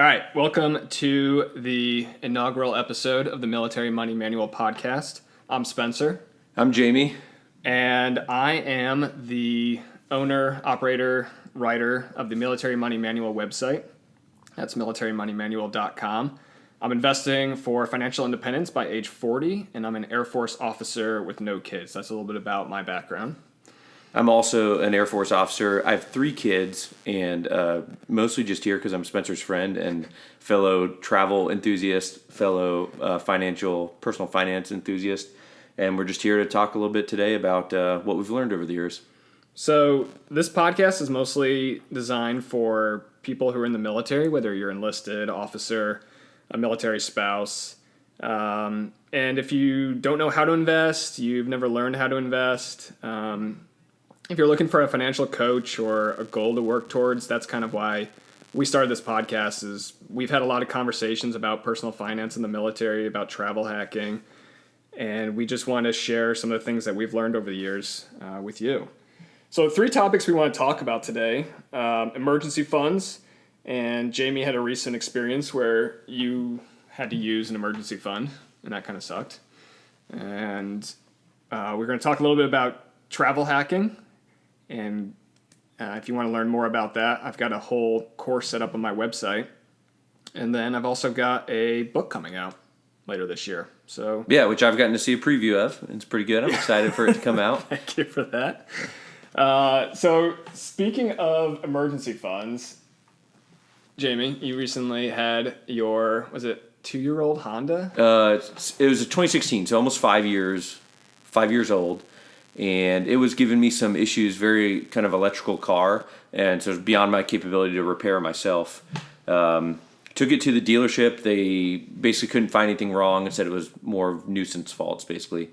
All right, welcome to the inaugural episode of the Military Money Manual podcast. I'm Spencer. I'm Jamie. And I am the owner, operator, writer of the Military Money Manual website. That's militarymoneymanual.com. I'm investing for financial independence by age 40, and I'm an Air Force officer with no kids. That's a little bit about my background. I'm also an Air Force officer. I have 3 kids, and mostly just here because I'm Spencer's friend and fellow travel enthusiast, fellow personal finance enthusiast. And we're just here to talk a little bit today about what we've learned over the years. So this podcast is mostly designed for people who are in the military, whether you're enlisted, officer, a military spouse. And if you don't know how to invest, you've never learned how to invest, if you're looking for a financial coach or a goal to work towards, that's kind of why we started this podcast. Is we've had a lot of conversations about personal finance in the military, about travel hacking, and we just want to share some of the things that we've learned over the years with you. So 3 topics we want to talk about today: emergency funds, and Jamie had a recent experience where you had to use an emergency fund, and that kind of sucked. And we're going to talk a little bit about travel hacking. And if you want to learn more about that, I've got a whole course set up on my website. And then I've also got a book coming out later this year. So yeah, which I've gotten to see a preview of. It's pretty good. I'm excited for it to come out. Thank you for that. So speaking of emergency funds, Jamie, you recently had your, was it 2-year-old Honda? It was a 2016, so almost 5 years old. And it was giving me some issues, very kind of electrical car, and so it was beyond my capability to repair myself. Took it to the dealership. They basically couldn't find anything wrong and said it was more nuisance faults, basically.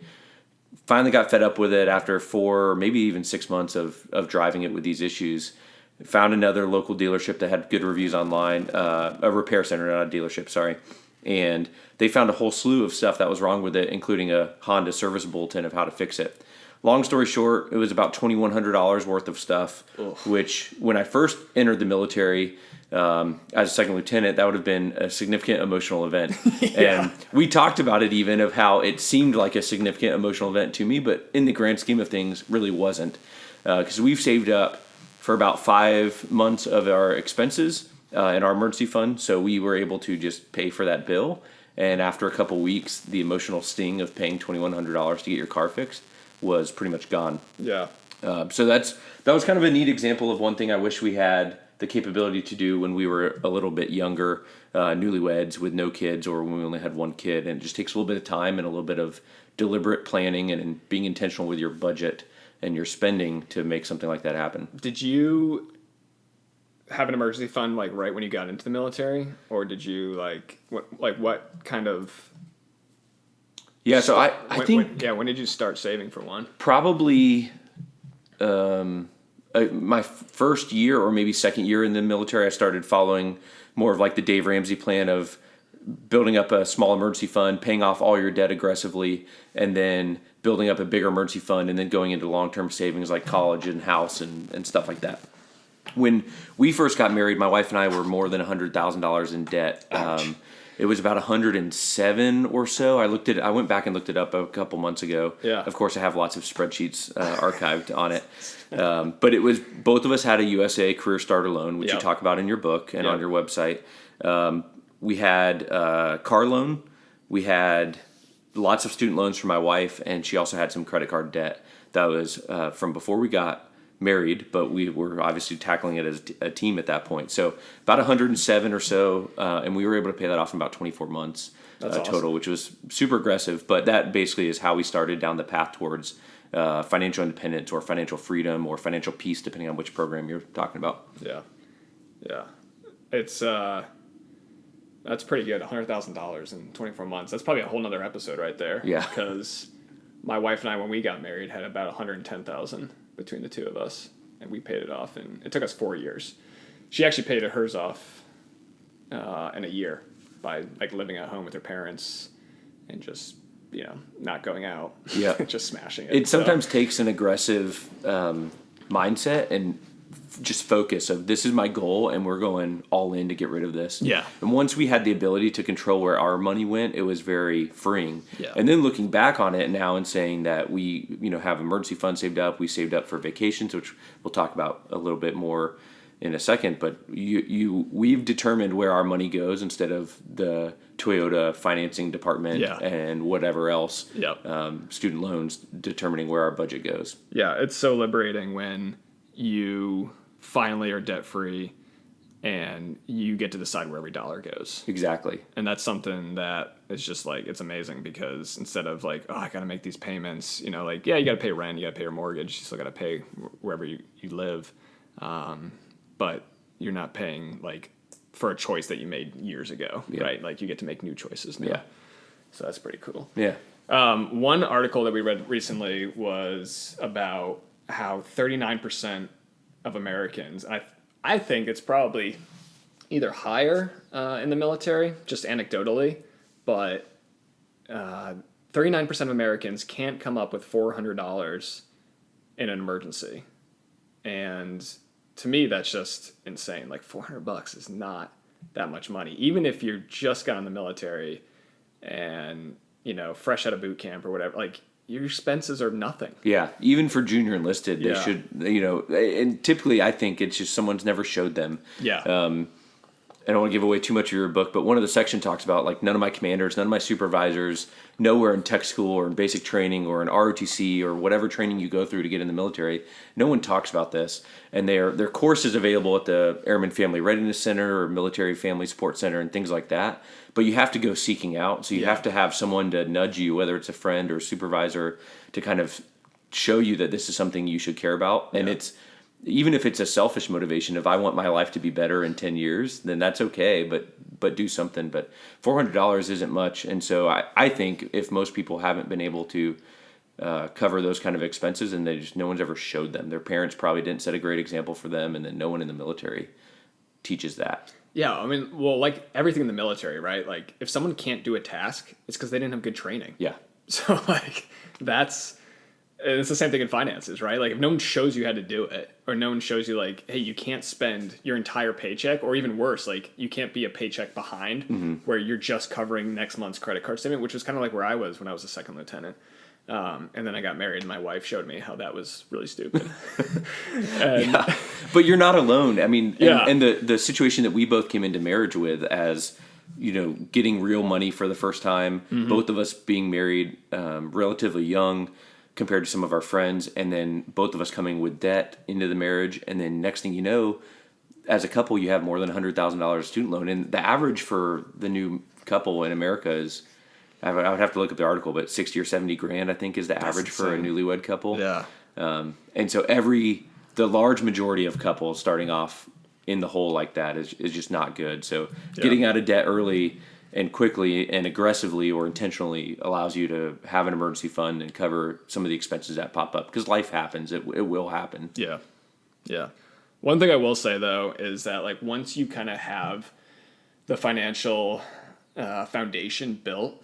Finally got fed up with it after 4 or maybe even 6 months of driving it with these issues. Found another local dealership that had good reviews online, a repair center, not a dealership, sorry. And they found a whole slew of stuff that was wrong with it, including a Honda service bulletin of how to fix it. Long story short, it was about $2,100 worth of stuff, which when I first entered the military as a second lieutenant, that would have been a significant emotional event. Yeah. And we talked about it even of how it seemed like a significant emotional event to me, but in the grand scheme of things, really wasn't. Because we've saved up for about 5 months of our expenses in our emergency fund, so we were able to just pay for that bill. And after a couple weeks, the emotional sting of paying $2,100 to get your car fixed was pretty much gone. Yeah. So that was kind of a neat example of one thing I wish we had the capability to do when we were a little bit younger, newlyweds with no kids, or when we only had 1 kid. And it just takes a little bit of time and a little bit of deliberate planning and being intentional with your budget and your spending to make something like that happen. Did you have an emergency fund like right when you got into the military, or did you what kind of? Yeah, so I think... when did you start saving for one? Probably my first year or maybe second year in the military, I started following more of like the Dave Ramsey plan of building up a small emergency fund, paying off all your debt aggressively, and then building up a bigger emergency fund, and then going into long-term savings like college and house and stuff like that. When we first got married, my wife and I were more than $100,000 in debt. It was about 107 or so. I went back and looked it up a couple months ago. Yeah. Of course, I have lots of spreadsheets archived on it. But it was, both of us had a USA Career Starter loan, which you talk about in your book and on your website. We had a car loan. We had lots of student loans for my wife, and she also had some credit card debt. That was from before we got married, but we were obviously tackling it as a team at that point. So about 107 or so, and we were able to pay that off in about 24 months total, which was super aggressive. But that basically is how we started down the path towards financial independence or financial freedom or financial peace, depending on which program you're talking about. Yeah. It's that's pretty good. $100,000 in 24 months. That's probably a whole nother episode right there. Yeah. Because my wife and I, when we got married, had about $110,000 between the two of us, and we paid it off, and it took us 4 years. She actually paid hers off in a year by like living at home with her parents and just not going out. Yeah, just smashing it. It sometimes takes an aggressive mindset, and just focus of this is my goal and we're going all in to get rid of this. Yeah. And once we had the ability to control where our money went, it was very freeing. Yeah. And then looking back on it now and saying that we, have emergency funds saved up, we saved up for vacations, which we'll talk about a little bit more in a second, but we've determined where our money goes instead of the Toyota financing department and whatever else, student loans determining where our budget goes. Yeah, it's so liberating when you finally are debt free and you get to decide where every dollar goes. Exactly. And that's something that is just like, it's amazing because instead of like, I got to make these payments, you got to pay rent, you got to pay your mortgage, you still got to pay wherever you live. But you're not paying like for a choice that you made years ago, right? Like you get to make new choices now. Yeah. So that's pretty cool. Yeah. One article that we read recently was about how 39% of Americans, I think it's probably either higher in the military, just anecdotally, but 39% of Americans can't come up with $400 in an emergency. And to me, that's just insane. Like $400 is not that much money. Even if you're just got in the military and, fresh out of boot camp or whatever, like your expenses are nothing. Yeah. Even for junior enlisted, they should, and typically I think it's just someone's never showed them. Yeah. I don't want to give away too much of your book, but one of the section talks about like none of my commanders, none of my supervisors, nowhere in tech school or in basic training or in ROTC or whatever training you go through to get in the military, no one talks about this. And their course is available at the Airman Family Readiness Center or Military Family Support Center and things like that. But you have to go seeking out. So you have to have someone to nudge you, whether it's a friend or a supervisor, to kind of show you that this is something you should care about. And it's, even if it's a selfish motivation, if I want my life to be better in 10 years, then that's okay, but do something. But $400 isn't much. And so I think if most people haven't been able to cover those kind of expenses and no one's ever showed them, their parents probably didn't set a great example for them, and then no one in the military teaches that. Yeah, I mean, well, like everything in the military, right? Like if someone can't do a task, it's because they didn't have good training. Yeah. So like it's the same thing in finances, right? Like if no one shows you how to do it, or no one shows you like, hey, you can't spend your entire paycheck, or even worse, like you can't be a paycheck behind where you're just covering next month's credit card statement, which was kind of like where I was when I was a second lieutenant. And then I got married and my wife showed me how that was really stupid. But you're not alone. I mean, and the situation that we both came into marriage with as, getting real money for the first time, both of us being married relatively young compared to some of our friends, and then both of us coming with debt into the marriage, and then next thing you know, as a couple, you have more than $100,000 student loan, and the average for the new couple in America is, I would have to look up the article, but 60 or 70 grand, I think, is the average for a newlywed couple. Yeah. And so the large majority of couples starting off in the hole like that is just not good. So getting out of debt early and quickly and aggressively or intentionally allows you to have an emergency fund and cover some of the expenses that pop up, because life happens. It will happen. Yeah. Yeah. One thing I will say, though, is that like once you kind of have the financial foundation built,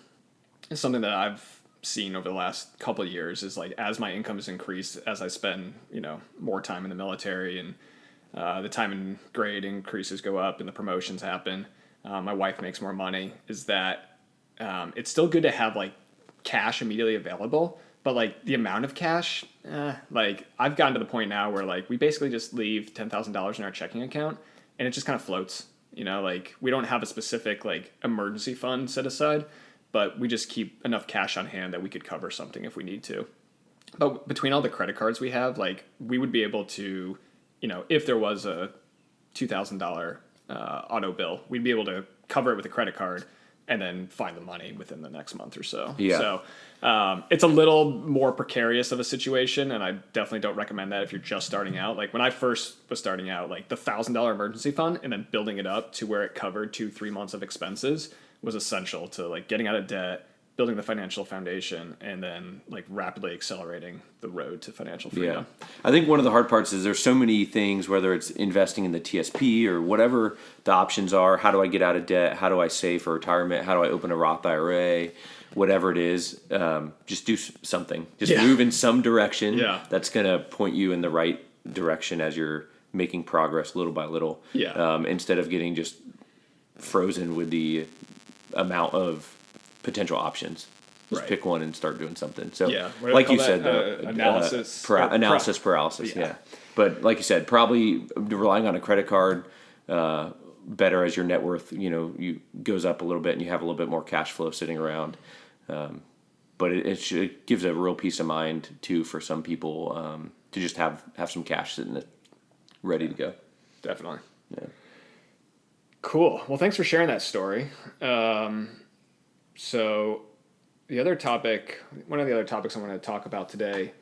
it's something that I've seen over the last couple of years is like as my income has increased, as I spend, more time in the military and the time and grade increases go up and the promotions happen, my wife makes more money, is that it's still good to have like cash immediately available, but like the amount of cash, like I've gotten to the point now where like we basically just leave $10,000 in our checking account and it just kind of floats, like we don't have a specific like emergency fund set aside, but we just keep enough cash on hand that we could cover something if we need to. But between all the credit cards we have, like we would be able to, if there was a $2,000 auto bill, we'd be able to cover it with a credit card and then find the money within the next month or so. Yeah. So it's a little more precarious of a situation, and I definitely don't recommend that if you're just starting out. Like when I first was starting out, like the $1,000 emergency fund and then building it up to where it covered 2-3 months of expenses was essential to like getting out of debt, building the financial foundation, and then like rapidly accelerating the road to financial freedom. Yeah. I think one of the hard parts is there's so many things, whether it's investing in the TSP or whatever the options are. How do I get out of debt? How do I save for retirement? How do I open a Roth IRA? Whatever it is, just do something. Just move in some direction that's going to point you in the right direction as you're making progress little by little. Yeah. Instead of getting just frozen with the amount of potential options. Just pick one and start doing something. So, like you said, analysis paralysis. Yeah. But like you said, probably relying on a credit card better as your net worth, you goes up a little bit and you have a little bit more cash flow sitting around. But it gives a real peace of mind too for some people to just have some cash sitting ready to go. Definitely. Yeah. Cool. Well, thanks for sharing that story. So one of the other topics I wanted to talk about today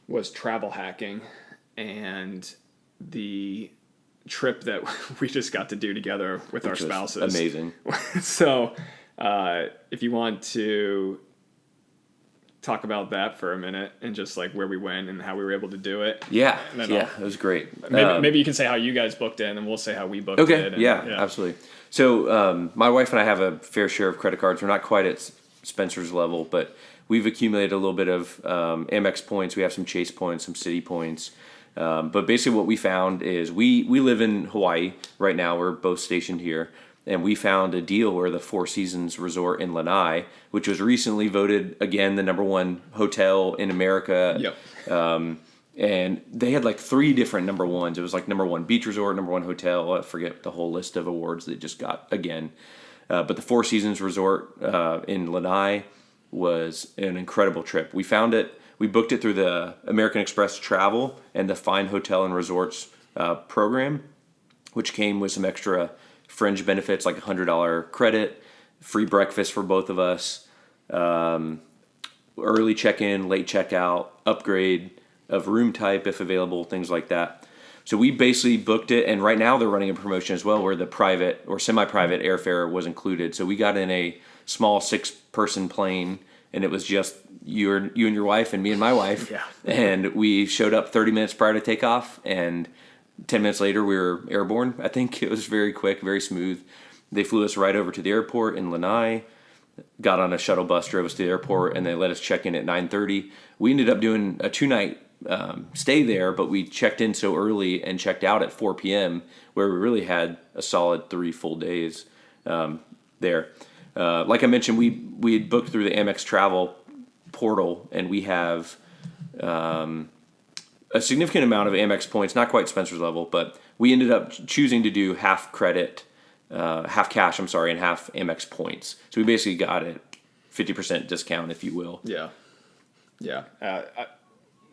was travel hacking and the trip that we just got to do together with our spouses. Amazing. So if you want to talk about that for a minute and just like where we went and how we were able to do it. Yeah. It was great. Maybe you can say how you guys booked it and we'll say how we booked it. Okay. Yeah, absolutely. So my wife and I have a fair share of credit cards. We're not quite at Spencer's level, but we've accumulated a little bit of Amex points. We have some Chase points, some Citi points. But basically what we found is we live in Hawaii right now. We're both stationed here. And we found a deal where the Four Seasons Resort in Lanai, which was recently voted, again, the #1 hotel in America. Yep. And they had like 3 different number ones. It was like #1 beach resort, #1 hotel. I forget the whole list of awards they just got again. But the Four Seasons Resort in Lanai was an incredible trip. We found it. We booked it through the American Express Travel and the Fine Hotel and Resorts program, which came with some extra fringe benefits like $100 credit, free breakfast for both of us, early check-in, late check-out, upgrade of room type if available, things like that. So we basically booked it, and right now they're running a promotion as well where the private or semi-private airfare was included. So we got in a small 6-person plane, and it was just you and your wife and me and my wife. Yeah. And we showed up 30 minutes prior to takeoff, and 10 minutes later, we were airborne. I think it was very quick, very smooth. They flew us right over to the airport in Lanai, got on a shuttle bus, drove us to the airport, and they let us check in at 9:30. We ended up doing a 2-night stay there, but we checked in so early and checked out at 4 p.m., where we really had a solid 3 full days there. Like I mentioned, we had booked through the Amex Travel portal, and we have a significant amount of Amex points, not quite Spencer's level, but we ended up choosing to do half cash, and half Amex points. So we basically got a 50% discount, if you will. Yeah. Yeah.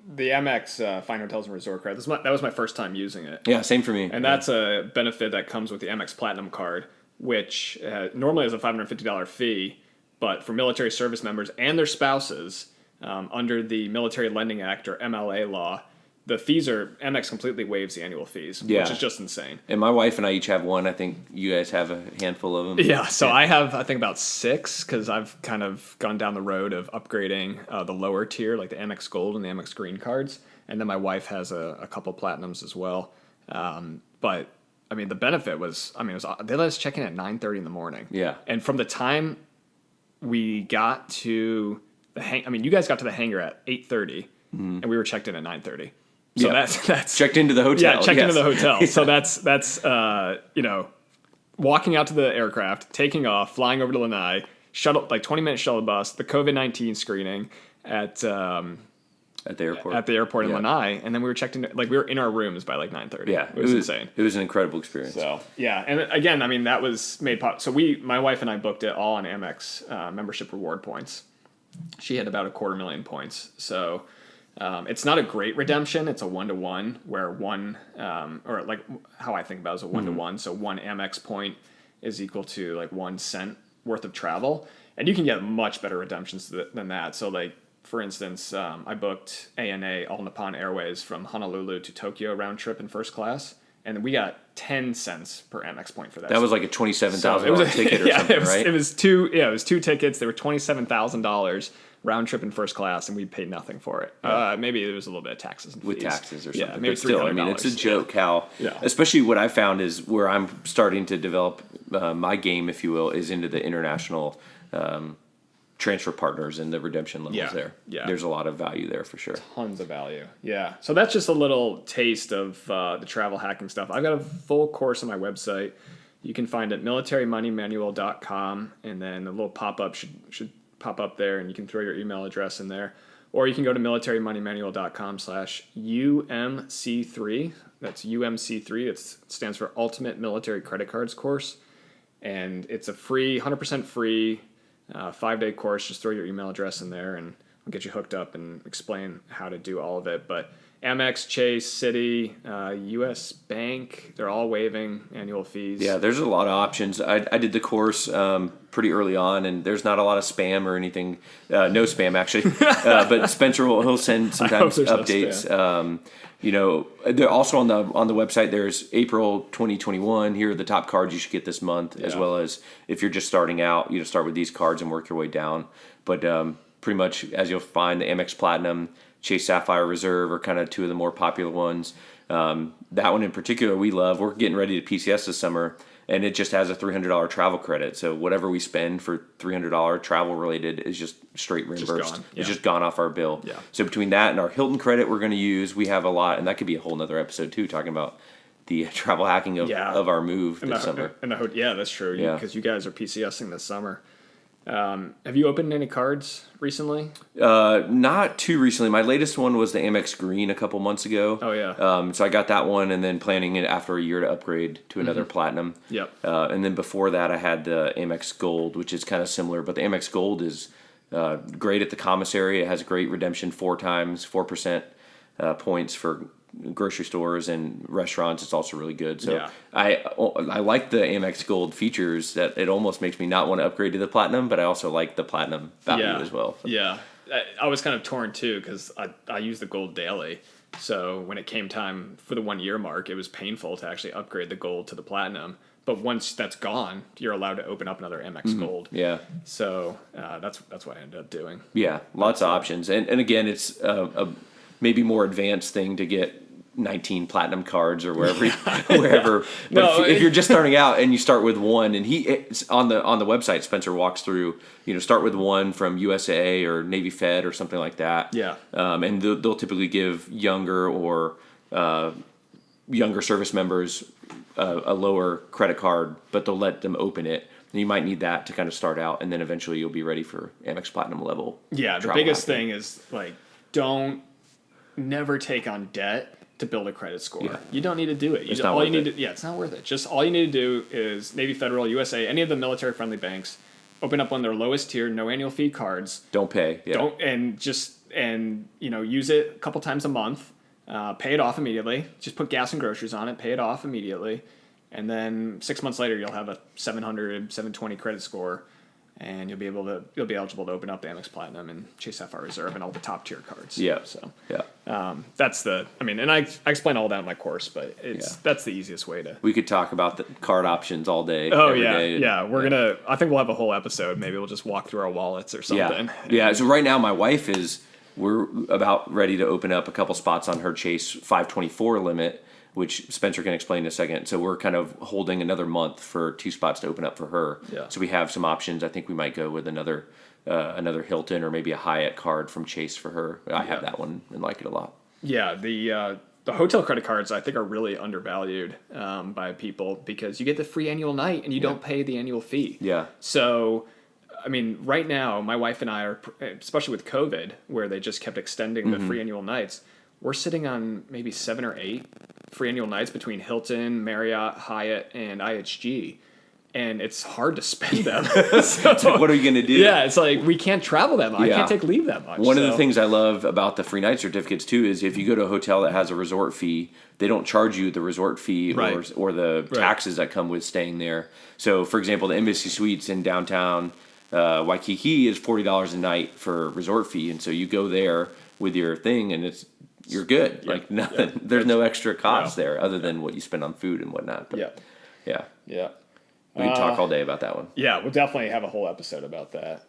The Amex Fine Hotels and Resort card, that was my first time using it. Yeah, same for me. And that's a benefit that comes with the Amex Platinum card, which normally has a $550 fee, but for military service members and their spouses, under the Military Lending Act or MLA law, the fees Amex completely waives the annual fees, which is just insane. And my wife and I each have one. I think you guys have a handful of them. Yeah, so I have, I think, about 6 because I've kind of gone down the road of upgrading the lower tier, like the Amex Gold and the Amex Green cards. And then my wife has a couple Platinums as well. But, I mean, the benefit was, they let us check in at 9:30 in the morning. Yeah. And from the time we got to you guys got to the hangar at 8:30, and we were checked in at 9:30. So that's checked into the hotel. Yeah, checked into the hotel. Yeah. So that's walking out to the aircraft, taking off, flying over to Lanai, 20-minute shuttle bus, the COVID-19 screening at the airport. At the airport in Lanai, and then we were checked in. We were in our rooms by 9:30. Yeah, it was insane. It was an incredible experience. So yeah, and again, that was made possible. So my wife and I booked it all on Amex membership reward points. She had about 250,000 points. So it's not a great redemption. It's a 1-to-1 where one, or like how I think about it is a 1-to-1. So 1 Amex point is equal to 1 cent worth of travel. And you can get much better redemptions than that. So for instance, I booked ANA, All Nippon Airways, from Honolulu to Tokyo round trip in first class. And we got 10 cents per Amex point for that. That was like a $27,000 ticket or something, right? It was 2 tickets. They were $27,000 round trip in first class, and we paid nothing for it. Yeah. Maybe there was a little bit of taxes and fees. With taxes or something. Yeah, maybe but still, $300. It's a joke how, especially what I found is where I'm starting to develop my game, if you will, is into the international transfer partners and the redemption levels there. Yeah. There's a lot of value there for sure. Tons of value. Yeah. So that's just a little taste of the travel hacking stuff. I've got a full course on my website. You can find it militarymoneymanual.com, and then a little pop-up should pop up there, and you can throw your email address in there. Or you can go to militarymoneymanual.com/UMC3. That's UMC3. It stands for Ultimate Military Credit Cards Course. And it's a free, 100% free 5-day course. Just throw your email address in there, and I'll get you hooked up and explain how to do all of it. But Amex, Chase, Citi, U.S. Bank, they're all waiving annual fees. Yeah, there's a lot of options. I did the course pretty early on, and there's not a lot of spam or anything. No spam, actually. But Spencer he'll send sometimes updates. They're also on the website. There's April 2021. Here are the top cards you should get this month, as well as if you're just starting out, start with these cards and work your way down. But pretty much, as you'll find, the Amex Platinum, Chase Sapphire Reserve are kind of two of the more popular ones. That one in particular we love. We're getting ready to PCS this summer, and it just has a $300 travel credit. So whatever we spend for $300 travel related is just straight reimbursed. It's just gone off our bill. Yeah. So between that and our Hilton credit we're going to use, we have a lot, and that could be a whole nother episode too, talking about the travel hacking of our move this summer. Yeah, that's true. Because you guys are PCSing this summer. Have you opened any cards recently? Not too recently. My latest one was the Amex Green a couple months ago. Oh, yeah. So I got that one, and then planning it after a year to upgrade to another Platinum. Yep. And then before that, I had the Amex Gold, which is kind of similar, but the Amex Gold is great at the commissary. It has great redemption 4% points for grocery stores and restaurants. It's also really good. So I like the Amex Gold features that it almost makes me not want to upgrade to the Platinum, but I also like the Platinum value as well. So. Yeah. I was kind of torn too, because I use the Gold daily. So when it came time for the 1 year mark, it was painful to actually upgrade the Gold to the Platinum. But once that's gone, you're allowed to open up another Amex Gold. Yeah. So that's what I ended up doing. Yeah, lots of options. And again, it's a maybe more advanced thing to get 19 platinum cards or wherever. But if you're just starting out and you start with one, and it's on the website, Spencer walks through, start with one from USA or Navy Fed or something like that. Yeah. And they'll typically give younger service members a lower credit card, but they'll let them open it. And you might need that to kind of start out, and then eventually you'll be ready for Amex Platinum level. Yeah, the biggest thing is never take on debt to build a credit score. Yeah. You don't need to do it. It's not worth it. It's not worth it. Just all you need to do is Navy Federal, USA, any of the military-friendly banks, open up one of their lowest tier, no annual fee cards. Don't pay. Yeah. Use it a couple times a month. Pay it off immediately. Just put gas and groceries on it. Pay it off immediately, and then 6 months later you'll have a 700, 720 credit score. And you'll be eligible to open up the Amex Platinum and Chase Sapphire Reserve and all the top tier cards. Yeah. So that's and I explain all that in my course, but that's the easiest way to. We could talk about the card options all day. Oh yeah. I think we'll have a whole episode. Maybe we'll just walk through our wallets or something. Yeah. So right now my wife we're about ready to open up a couple spots on her Chase 524 limit, which Spencer can explain in a second. So we're kind of holding another month for 2 spots to open up for her. Yeah. So we have some options. I think we might go with another Hilton or maybe a Hyatt card from Chase for her. I have that one and like it a lot. Yeah, the hotel credit cards I think are really undervalued by people, because you get the free annual night and you don't pay the annual fee. Yeah. So, right now my wife and I are, especially with COVID, where they just kept extending the free annual nights, we're sitting on maybe 7 or 8 free annual nights between Hilton, Marriott, Hyatt, and IHG. And it's hard to spend them. So, what are you going to do? Yeah, it's like we can't travel that much. I can't take leave that much. One of the things I love about the free night certificates, too, is if you go to a hotel that has a resort fee, they don't charge you the resort fee or the taxes that come with staying there. So, for example, the Embassy Suites in downtown Waikiki is $40 a night for resort fee. And so you go there with your thing, and you're good. Yeah. Like nothing. Yeah. There's no extra cost there other than what you spend on food and whatnot. But yeah. We can talk all day about that one. Yeah, we'll definitely have a whole episode about that.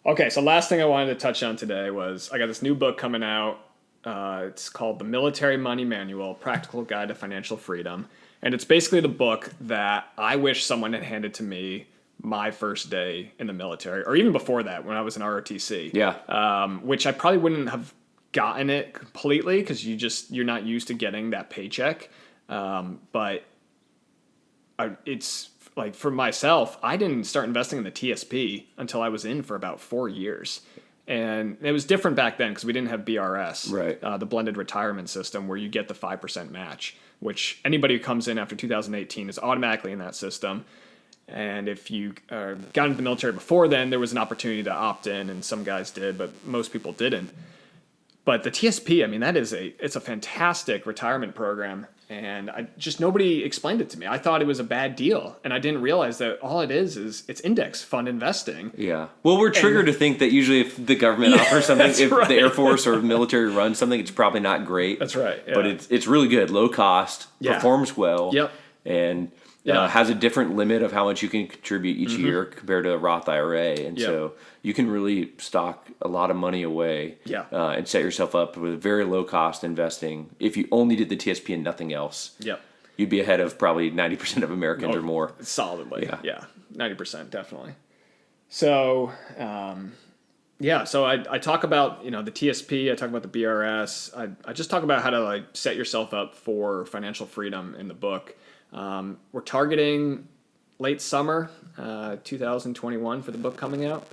Okay, so last thing I wanted to touch on today was I got this new book coming out. It's called The Military Money Manual, Practical Guide to Financial Freedom. And it's basically the book that I wish someone had handed to me my first day in the military, or even before that when I was in ROTC. Yeah. Which I probably wouldn't have gotten it completely because you're not used to getting that paycheck. But it's like for myself, I didn't start investing in the TSP until I was in for about 4 years. And it was different back then because we didn't have BRS, right? The blended retirement system where you get the 5% match, which anybody who comes in after 2018 is automatically in that system. And if you got into the military before then, there was an opportunity to opt in, and some guys did, but most people didn't. But the TSP, I mean, it's a fantastic retirement program, and nobody explained it to me. I thought it was a bad deal, and I didn't realize that all it is it's index fund investing. Yeah. Well, we're triggered to think that usually if the government offers something, if the Air Force or military runs something, it's probably not great. That's right. Yeah. But it's really good, low cost, performs well. Yep. And has a different limit of how much you can contribute each year compared to a Roth IRA. And so you can really stock a lot of money away and set yourself up with very low cost investing. If you only did the TSP and nothing else, you'd be ahead of probably 90% of Americans or more. Solidly. Yeah. 90%, definitely. So, so I talk about, the TSP, I talk about the BRS. I just talk about how to like set yourself up for financial freedom in the book. We're targeting late summer 2021 for the book coming out,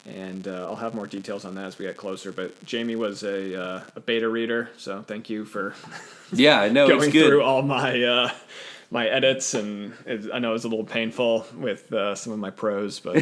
and I'll have more details on that as we get closer. But Jamie was a beta reader, so thank you for going through all my my edits, and I know it was a little painful with some of my prose, but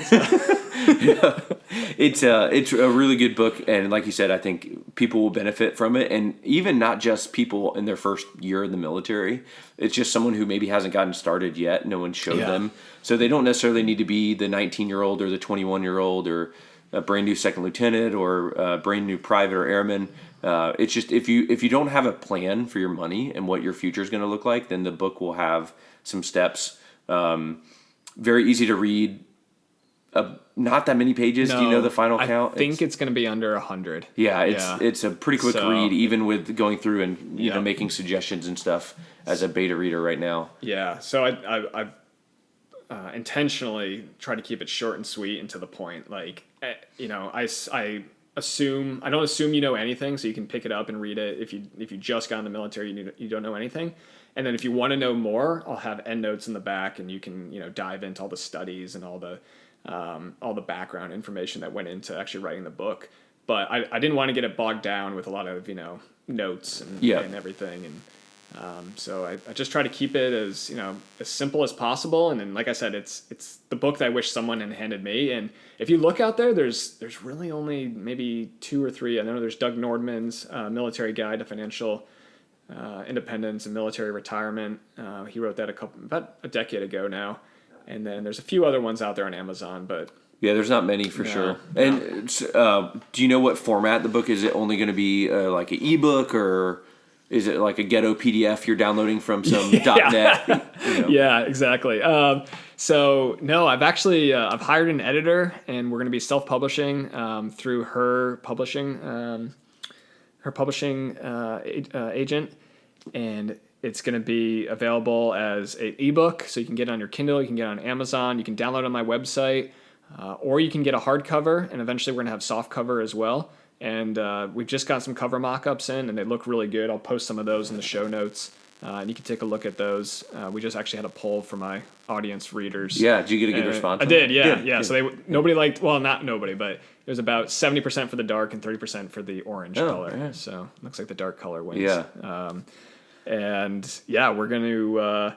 it's a really good book, and like you said, I think people will benefit from it, and even not just people in their first year in the military. It's just someone who maybe hasn't gotten started yet. No one showed them, so they don't necessarily need to be the 19-year-old or the 21-year-old or a brand new second lieutenant or a brand new private or airman. It's just if you don't have a plan for your money and what your future is going to look like, then the book will have some steps. Very easy to read. Not that many pages. No, do you know the final count? I think it's going to be under 100. Yeah, it's a pretty quick read, even with going through and making suggestions and stuff as a beta reader right now. Yeah, so I've intentionally tried to keep it short and sweet and to the point. Like, I don't assume you know anything, so you can pick it up and read it. If you just got in the military, you don't know anything. And then if you want to know more, I'll have endnotes in the back, and you can dive into all the studies and all the background information that went into actually writing the book. But I didn't want to get it bogged down with a lot of notes and everything, and so I just try to keep it as simple as possible. And then, like I said, it's the book that I wish someone had handed me. And if you look out there, there's really only maybe 2 or 3. I know there's Doug Nordman's Military Guide to Financial Independence and Military Retirement. He wrote that about a decade ago now. And then there's a few other ones out there on Amazon, but there's not many for sure. And do you know what format the book is? Is it only going to be like an ebook, or is it like a ghetto PDF you're downloading from some .net? Yeah, exactly. So no, I've actually I've hired an editor, and we're going to be self-publishing through her publishing agent, and it's going to be available as an ebook, so you can get it on your Kindle, you can get it on Amazon, you can download it on my website, or you can get a hardcover, and eventually we're going to have soft cover as well. And we've just got some cover mock-ups in, and they look really good. I'll post some of those in the show notes, and you can take a look at those. We just actually had a poll for my audience readers. Yeah, did you get a good response? I did, yeah. Good. So nobody liked, well, not nobody, but it was about 70% for the dark and 30% for the orange color. Yeah. So it looks like the dark color wins. Yeah. And yeah, we're going to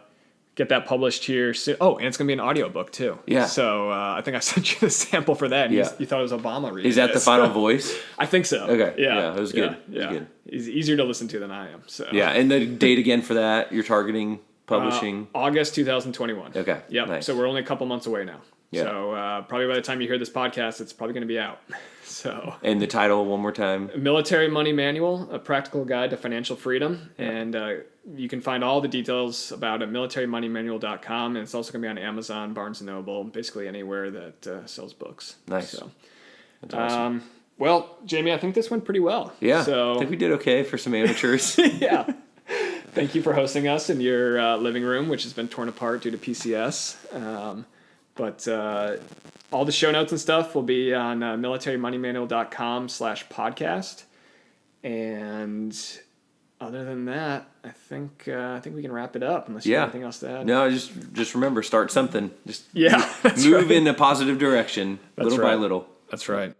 get that published here soon. Oh, and it's going to be an audiobook too. Yeah. So I think I sent you the sample for that. And you thought it was Obama reading. Is that the final voice? I think so. Okay. Yeah. It was good. Yeah. It was good. He's easier to listen to than I am. So. Yeah. And the date again for that, you're targeting publishing? August 2021. Okay. Yep. Nice. So we're only a couple months away now. Yeah. So probably by the time you hear this podcast, it's probably going to be out. So. And the title one more time? Military Money Manual, a practical guide to financial freedom. Yeah. And you can find all the details about it at militarymoneymanual.com. And it's also going to be on Amazon, Barnes & Noble, basically anywhere that sells books. Nice. So, that's awesome. Well, Jamie, I think this went pretty well. Yeah. So, I think we did okay for some amateurs. Yeah. Thank you for hosting us in your living room, which has been torn apart due to PCS. But all the show notes and stuff will be on militarymoneymanual.com/podcast. And other than that, I think we can wrap it up unless you have anything else to add. No, just remember, start something. Just move in a positive direction, little by little. That's right.